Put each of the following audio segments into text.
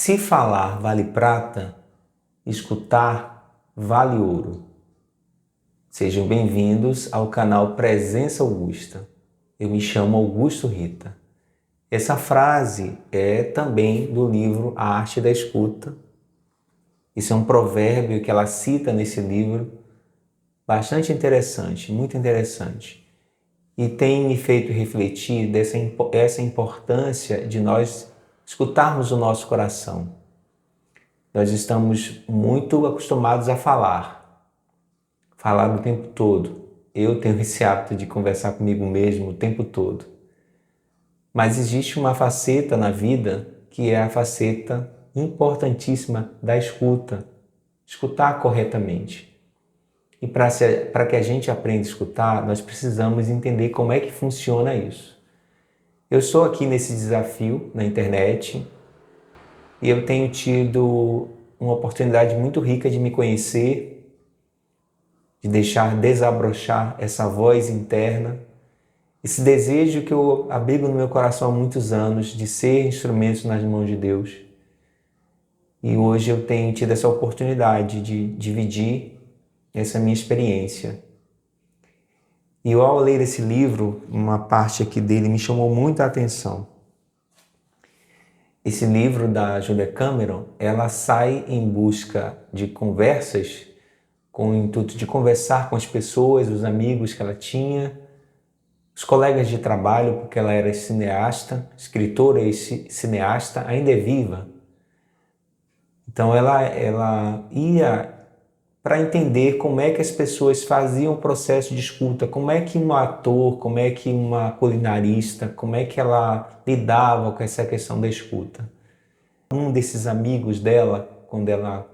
Se falar vale prata, escutar vale ouro. Sejam bem-vindos ao canal Presença Augusta. Eu me chamo Augusto Rita. Essa frase é também do livro A Arte da Escuta. Isso é um provérbio que ela cita nesse livro, bastante interessante, muito interessante. E tem me feito refletir essa importância de nós escutarmos o nosso coração. Nós estamos muito acostumados a falar o tempo todo. Eu tenho esse hábito de conversar comigo mesmo o tempo todo. Mas existe uma faceta na vida que é a faceta importantíssima da escuta. Escutar corretamente. E para que a gente aprenda a escutar, nós precisamos entender como é que funciona isso. Eu estou aqui nesse desafio na internet e eu tenho tido uma oportunidade muito rica de me conhecer, de deixar desabrochar essa voz interna, esse desejo que eu abrigo no meu coração há muitos anos de ser instrumento nas mãos de Deus. E hoje eu tenho tido essa oportunidade de dividir essa minha experiência. E ao ler esse livro, uma parte aqui dele me chamou muita atenção. Esse livro da Julia Cameron, ela sai em busca de conversas, com o intuito de conversar com as pessoas, os amigos que ela tinha, os colegas de trabalho, porque ela era cineasta, escritora e cineasta, ainda é viva. Então ela ia para entender como é que as pessoas faziam o processo de escuta, como é que um ator, como é que uma culinarista, como é que ela lidava com essa questão da escuta. Um desses amigos dela, quando ela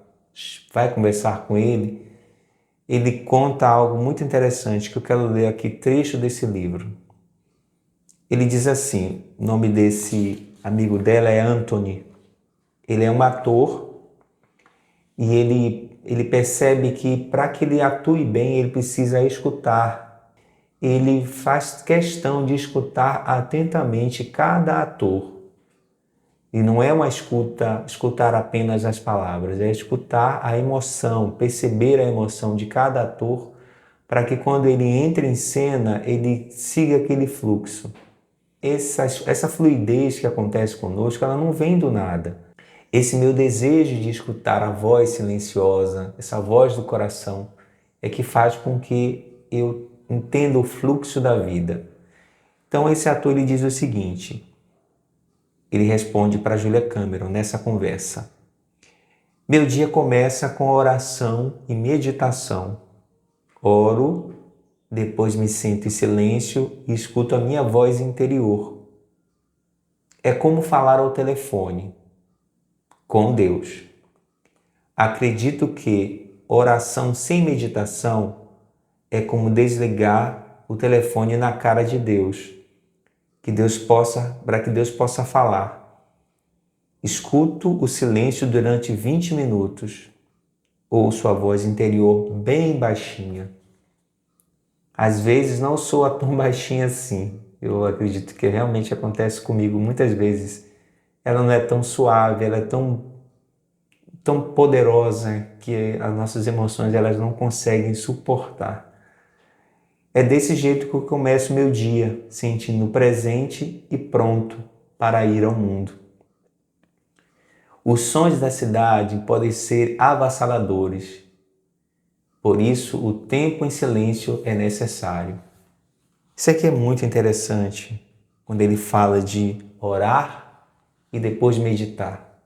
vai conversar com ele conta algo muito interessante, que eu quero ler aqui, trecho desse livro. Ele diz assim, o nome desse amigo dela é Anthony. Ele é um ator e ele percebe que para que ele atue bem, ele precisa escutar. Ele faz questão de escutar atentamente cada ator. E não é uma escutar apenas as palavras, é escutar a emoção, perceber a emoção de cada ator, para que quando ele entra em cena, ele siga aquele fluxo. Essa fluidez que acontece conosco, ela não vem do nada. Esse meu desejo de escutar a voz silenciosa, essa voz do coração, é que faz com que eu entenda o fluxo da vida. Então esse ator ele diz o seguinte, ele responde para Julia Cameron nessa conversa. Meu dia começa com oração e meditação. Oro, depois me sento em silêncio e escuto a minha voz interior. É como falar ao telefone com Deus. Acredito que oração sem meditação é como desligar o telefone na cara de Deus, para que Deus possa falar. Escuto o silêncio durante 20 minutos. Ouço a voz interior bem baixinha. Às vezes não sou tão baixinha assim. Eu acredito que realmente acontece comigo muitas vezes. Ela não é tão suave, ela é tão poderosa que as nossas emoções elas não conseguem suportar. É desse jeito que eu começo meu dia, sentindo presente e pronto para ir ao mundo. Os sons da cidade podem ser avassaladores. Por isso, o tempo em silêncio é necessário. Isso aqui é muito interessante, quando ele fala de orar e depois meditar.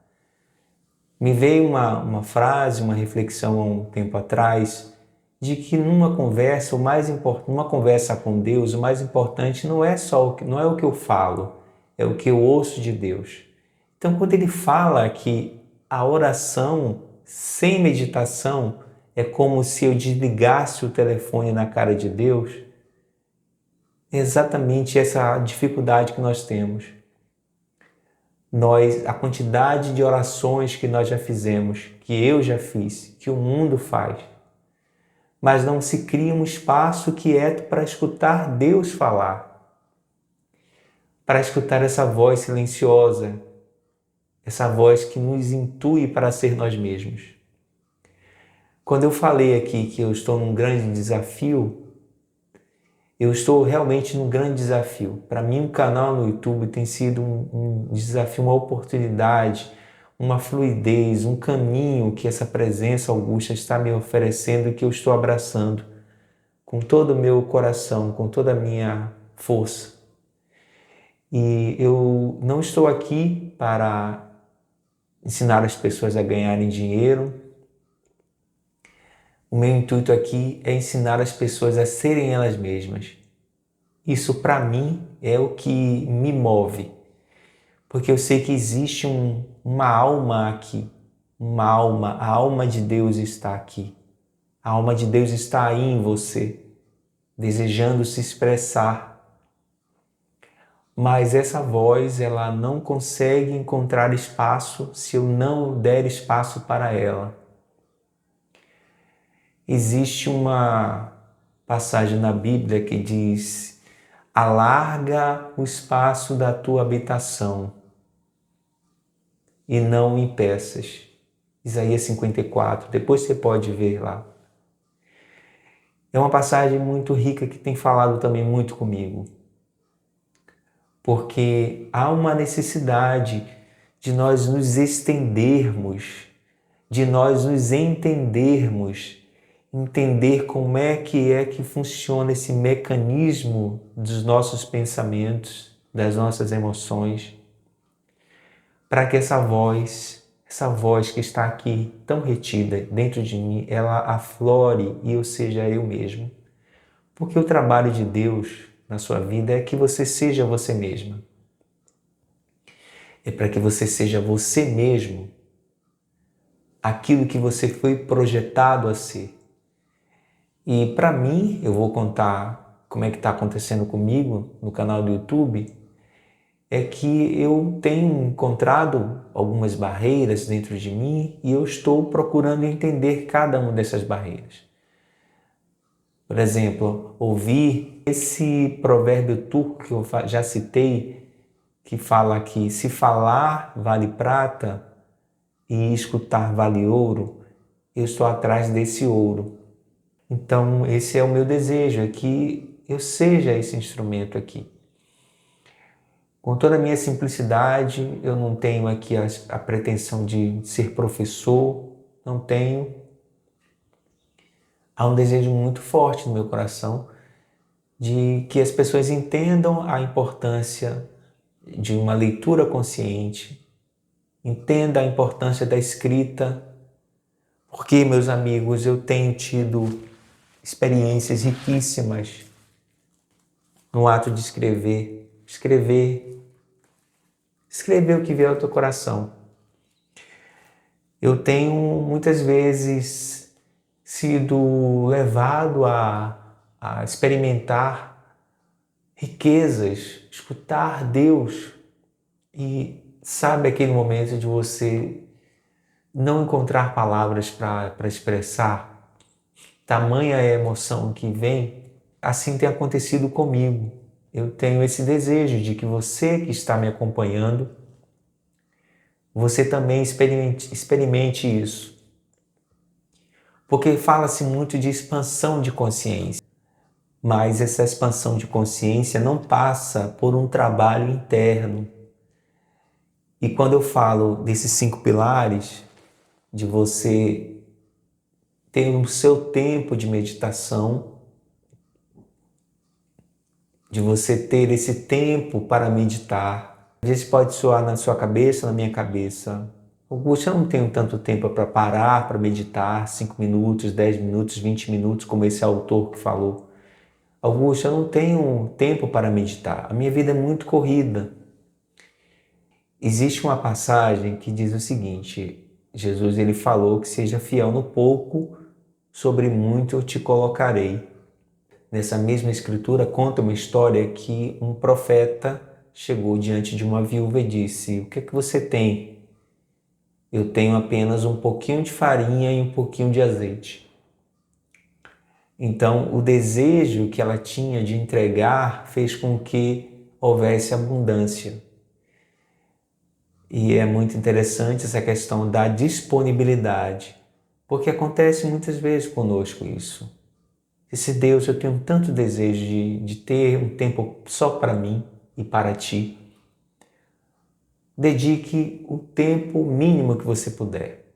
Me veio uma frase, uma reflexão há um tempo atrás, de que numa conversa, numa conversa com Deus, o mais importante não é o que eu falo, é o que eu ouço de Deus. Então, quando ele fala que a oração sem meditação é como se eu desligasse o telefone na cara de Deus, é exatamente essa dificuldade que nós temos. A quantidade de orações que nós já fizemos, que eu já fiz, que o mundo faz, mas não se cria um espaço quieto para escutar Deus falar, para escutar essa voz silenciosa, essa voz que nos intui para ser nós mesmos. Quando eu falei aqui que eu estou num grande desafio, eu estou realmente num grande desafio. Para mim, o canal no YouTube tem sido um desafio, uma oportunidade, uma fluidez, um caminho que essa presença augusta está me oferecendo e que eu estou abraçando com todo o meu coração, com toda a minha força. E eu não estou aqui para ensinar as pessoas a ganharem dinheiro. O meu intuito aqui é ensinar as pessoas a serem elas mesmas. Isso, para mim, é o que me move, porque eu sei que existe uma alma aqui, a alma de Deus está aqui. A alma de Deus está aí em você, desejando se expressar. Mas essa voz, ela não consegue encontrar espaço se eu não der espaço para ela. Existe uma passagem na Bíblia que diz: alarga o espaço da tua habitação e não o impeças. Isaías 54, depois você pode ver lá. É uma passagem muito rica que tem falado também muito comigo. Porque há uma necessidade de nós nos estendermos, de nós nos entendermos, entender como é que funciona esse mecanismo dos nossos pensamentos, das nossas emoções, para que essa voz que está aqui tão retida dentro de mim, ela aflore e eu seja eu mesmo. Porque o trabalho de Deus na sua vida é que você seja você mesma. É para que você seja você mesmo, aquilo que você foi projetado a ser. E para mim, eu vou contar como é que está acontecendo comigo no canal do YouTube, é que eu tenho encontrado algumas barreiras dentro de mim e eu estou procurando entender cada uma dessas barreiras. Por exemplo, ouvir esse provérbio turco que eu já citei, que fala que se falar vale prata e escutar vale ouro, eu estou atrás desse ouro. Então, esse é o meu desejo, é que eu seja esse instrumento aqui. Com toda a minha simplicidade, eu não tenho aqui a pretensão de ser professor, não tenho. Há um desejo muito forte no meu coração de que as pessoas entendam a importância de uma leitura consciente, entenda a importância da escrita, porque, meus amigos, eu tenho tido experiências riquíssimas no ato de escrever o que vier ao teu coração. Eu tenho muitas vezes sido levado a experimentar riquezas, escutar Deus e sabe aquele momento de você não encontrar palavras para expressar, tamanha é a emoção que vem. Assim tem acontecido comigo. Eu tenho esse desejo de que você que está me acompanhando, você também experimente isso. Porque fala-se muito de expansão de consciência, mas essa expansão de consciência não passa por um trabalho interno. E quando eu falo desses 5 pilares, de você ter o seu tempo de meditação, de você ter esse tempo para meditar. Às vezes pode soar na sua cabeça, na minha cabeça: Augusto, eu não tenho tanto tempo para parar, para meditar, 5 minutos, 10 minutos, 20 minutos, como esse autor que falou. Augusto, eu não tenho tempo para meditar, a minha vida é muito corrida. Existe uma passagem que diz o seguinte: Jesus ele falou que seja fiel no pouco, sobre muito eu te colocarei. Nessa mesma escritura conta uma história que um profeta chegou diante de uma viúva e disse: o que é que você tem? Eu tenho apenas um pouquinho de farinha e um pouquinho de azeite. Então, o desejo que ela tinha de entregar fez com que houvesse abundância. E é muito interessante essa questão da disponibilidade, porque acontece muitas vezes conosco isso. Esse Deus, eu tenho tanto desejo de ter um tempo só para mim e para ti. Dedique o tempo mínimo que você puder,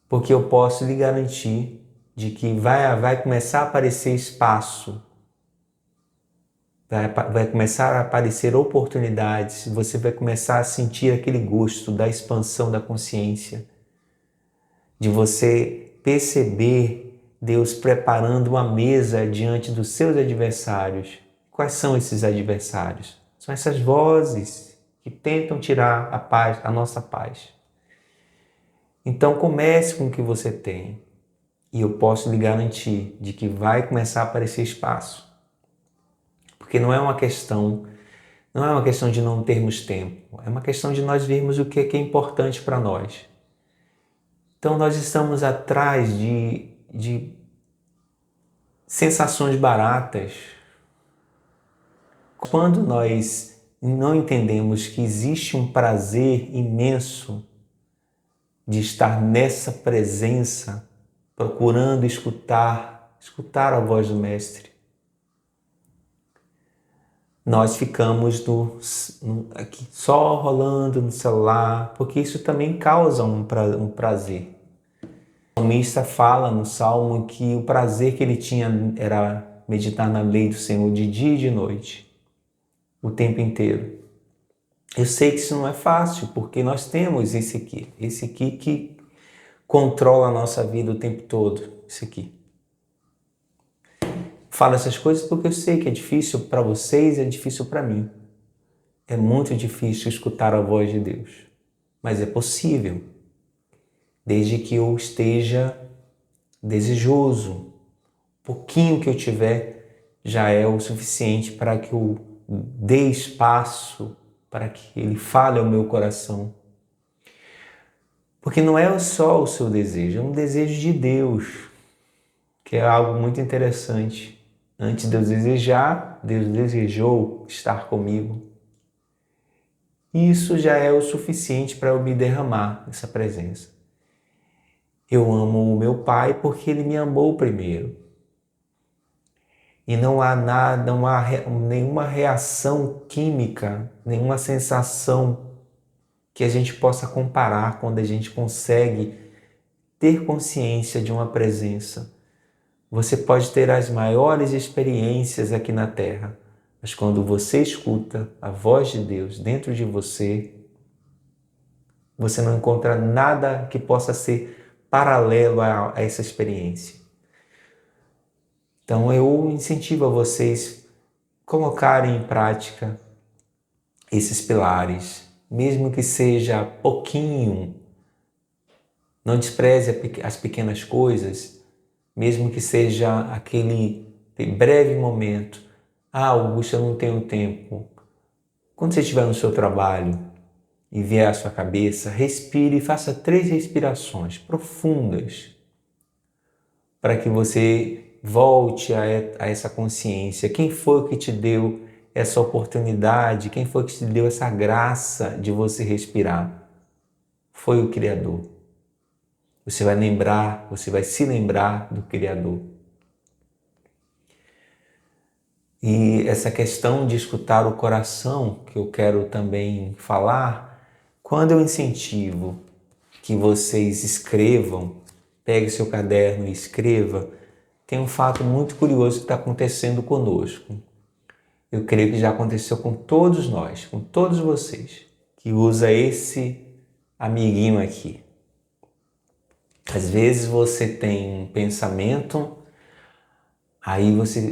porque eu posso lhe garantir de que vai começar a aparecer espaço, vai começar a aparecer oportunidades, você vai começar a sentir aquele gosto da expansão da consciência, de você perceber Deus preparando uma mesa diante dos seus adversários. Quais são esses adversários? São essas vozes que tentam tirar a paz, a nossa paz. Então comece com o que você tem e eu posso lhe garantir de que vai começar a aparecer espaço. Porque não é uma questão de não termos tempo, é uma questão de nós vermos o que é importante para nós. Então nós estamos atrás de sensações baratas. Quando nós não entendemos que existe um prazer imenso de estar nessa presença, procurando escutar a voz do Mestre, nós ficamos aqui só rolando no celular, porque isso também causa um prazer. O salmista fala no Salmo que o prazer que ele tinha era meditar na lei do Senhor de dia e de noite, o tempo inteiro. Eu sei que isso não é fácil, porque nós temos esse aqui que controla a nossa vida o tempo todo, esse aqui. Falo essas coisas porque eu sei que é difícil para vocês, é difícil para mim. É muito difícil escutar a voz de Deus, mas é possível, desde que eu esteja desejoso. O pouquinho que eu tiver já é o suficiente para que eu dê espaço para que Ele fale ao meu coração. Porque não é só o seu desejo, é um desejo de Deus, que é algo muito interessante. Antes de eu desejar, Deus desejou estar comigo. Isso já é o suficiente para eu me derramar nessa presença. Eu amo o meu Pai porque Ele me amou primeiro. E não há nada, não há nenhuma reação química, nenhuma sensação que a gente possa comparar quando a gente consegue ter consciência de uma presença. Você pode ter as maiores experiências aqui na Terra, mas quando você escuta a voz de Deus dentro de você, você não encontra nada que possa ser paralelo a essa experiência. Então eu incentivo a vocês colocarem em prática esses pilares, mesmo que seja pouquinho. Não despreze as pequenas coisas, mesmo que seja aquele breve momento. Ah, Augusto, eu não tenho tempo. Quando você estiver no seu trabalho e vier à sua cabeça, respire e faça 3 respirações profundas para que você volte a essa consciência. Quem foi que te deu essa oportunidade? Quem foi que te deu essa graça de você respirar? Foi o Criador. Você vai se lembrar do Criador. E essa questão de escutar o coração, que eu quero também falar, quando eu incentivo que vocês escrevam, pegue seu caderno e escreva, tem um fato muito curioso que está acontecendo conosco. Eu creio que já aconteceu com todos nós, com todos vocês, que usa esse amiguinho aqui. Às vezes você tem um pensamento,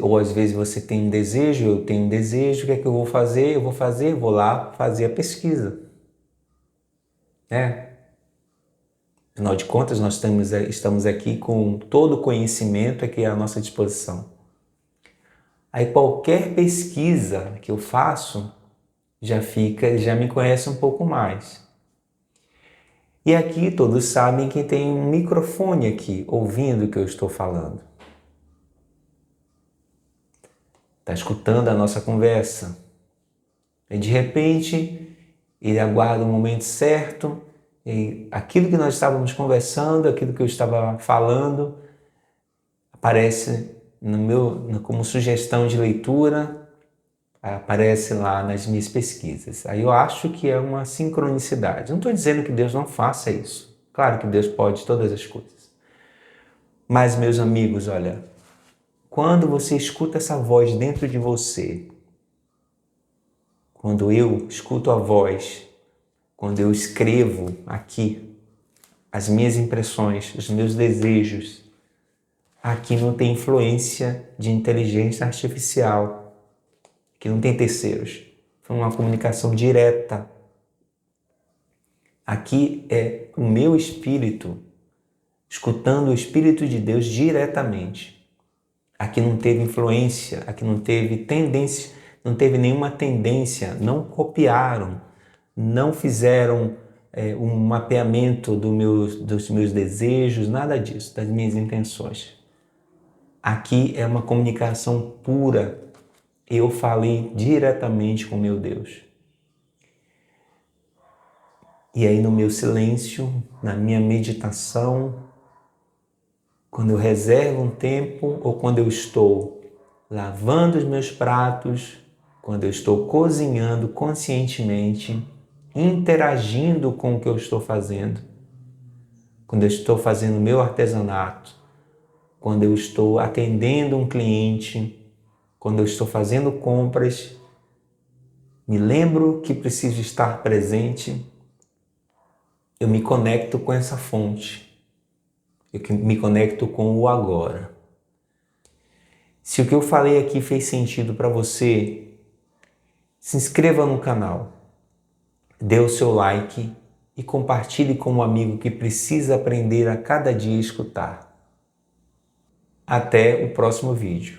ou às vezes você tem um desejo, eu tenho um desejo, o que é que eu vou fazer? Vou lá fazer a pesquisa. Afinal de contas, nós estamos aqui com todo o conhecimento aqui à nossa disposição. Aí qualquer pesquisa que eu faço já me conhece um pouco mais. E aqui todos sabem que tem um microfone aqui, ouvindo o que eu estou falando. Está escutando a nossa conversa. E de repente, Ele aguarda o momento certo, e aquilo que nós estávamos conversando, aquilo que eu estava falando, aparece como sugestão de leitura, aparece lá nas minhas pesquisas. Aí eu acho que é uma sincronicidade. Não estou dizendo que Deus não faça isso. Claro que Deus pode todas as coisas. Mas, meus amigos, olha, quando você escuta essa voz dentro de você, quando eu escuto a voz, quando eu escrevo aqui as minhas impressões, os meus desejos, aqui não tem influência de inteligência artificial, aqui não tem terceiros. Foi uma comunicação direta. Aqui é o meu espírito, escutando o Espírito de Deus diretamente. Aqui não teve influência, aqui não teve tendência, não teve nenhuma tendência, não copiaram, não fizeram um mapeamento dos meus desejos, nada disso, das minhas intenções. Aqui é uma comunicação pura. Eu falei diretamente com meu Deus. E aí no meu silêncio, na minha meditação, quando eu reservo um tempo ou quando eu estou lavando os meus pratos, quando eu estou cozinhando conscientemente, interagindo com o que eu estou fazendo, quando eu estou fazendo meu artesanato, quando eu estou atendendo um cliente, quando eu estou fazendo compras, me lembro que preciso estar presente, eu me conecto com essa fonte, eu me conecto com o agora. Se o que eu falei aqui fez sentido para você, se inscreva no canal, dê o seu like e compartilhe com um amigo que precisa aprender a cada dia a escutar. Até o próximo vídeo.